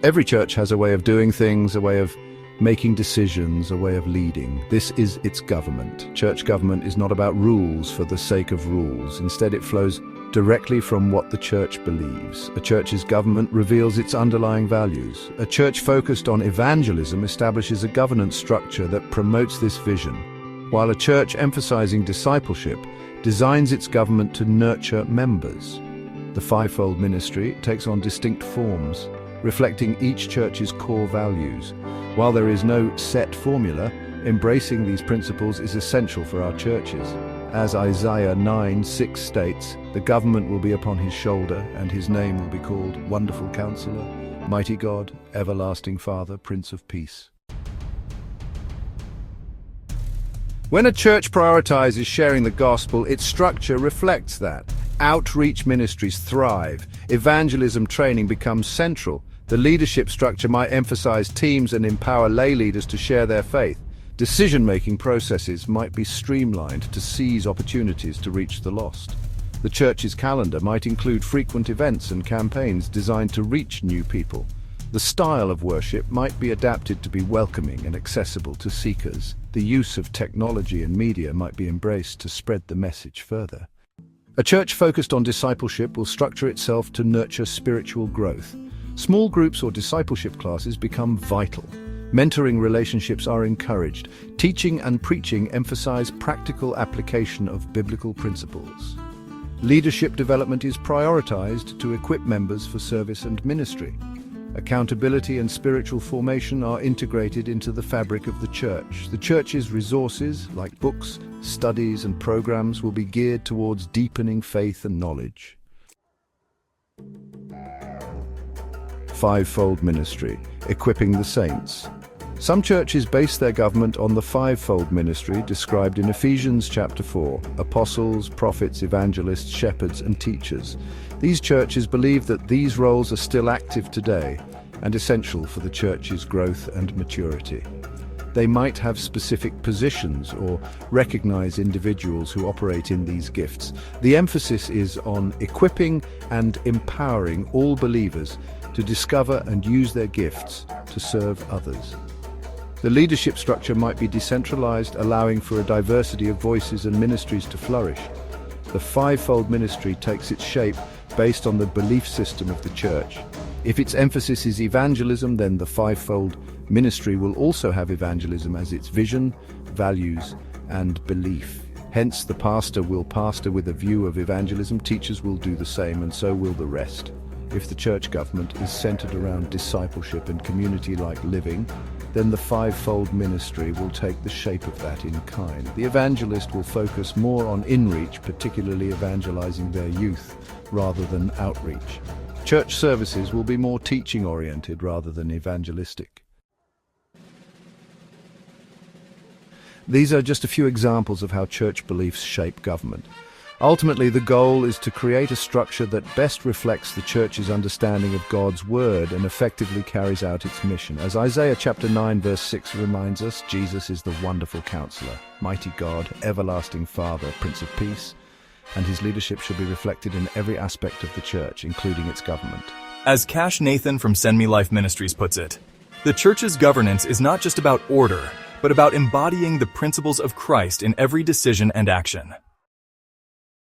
Every church has a way of doing things, a way of making decisions, a way of leading. This is its government. Church government is not about rules for the sake of rules. Instead, it flows directly from what the church believes. A church's government reveals its underlying values. A church focused on evangelism establishes a governance structure that promotes this vision, while a church emphasizing discipleship designs its government to nurture members. The fivefold ministry takes on distinct forms, reflecting each church's core values. While there is no set formula, embracing these principles is essential for our churches. As Isaiah 9:6 states, the government will be upon his shoulder, and his name will be called Wonderful Counselor, Mighty God, Everlasting Father, Prince of Peace. When a church prioritizes sharing the gospel, its structure reflects that. Outreach ministries thrive. Evangelism training becomes central. The leadership structure might emphasize teams and empower lay leaders to share their faith. Decision-making processes might be streamlined to seize opportunities to reach the lost. The church's calendar might include frequent events and campaigns designed to reach new people. The style of worship might be adapted to be welcoming and accessible to seekers. The use of technology and media might be embraced to spread the message further. A church focused on discipleship will structure itself to nurture spiritual growth. Small groups or discipleship classes become vital. Mentoring relationships are encouraged. Teaching and preaching emphasize practical application of biblical principles. Leadership development is prioritized to equip members for service and ministry. Accountability and spiritual formation are integrated into the fabric of the church. The church's resources, like books, studies, and programs, will be geared towards deepening faith and knowledge. Fivefold ministry, equipping the saints. Some churches base their government on the fivefold ministry described in Ephesians chapter 4, apostles, prophets, evangelists, shepherds, and teachers. These churches believe that these roles are still active today and essential for the church's growth and maturity. They might have specific positions or recognize individuals who operate in these gifts. The emphasis is on equipping and empowering all believers to discover and use their gifts to serve others. The leadership structure might be decentralized, allowing for a diversity of voices and ministries to flourish. The fivefold ministry takes its shape based on the belief system of the church. If its emphasis is evangelism, then the fivefold ministry will also have evangelism as its vision, values, and belief. Hence, the pastor will pastor with a view of evangelism, teachers will do the same, and so will the rest. If the church government is centered around discipleship and community-like living, then the fivefold ministry will take the shape of that in kind. The evangelist will focus more on inreach, particularly evangelizing their youth, rather than outreach. Church services will be more teaching-oriented rather than evangelistic. These are just a few examples of how church beliefs shape government. Ultimately, the goal is to create a structure that best reflects the church's understanding of God's word and effectively carries out its mission. As Isaiah chapter 9 verse 6 reminds us, Jesus is the wonderful counselor, mighty God, everlasting Father, Prince of Peace, and his leadership should be reflected in every aspect of the church, including its government. As Cash Nathan from Send Me Life Ministries puts it, the church's governance is not just about order, but about embodying the principles of Christ in every decision and action.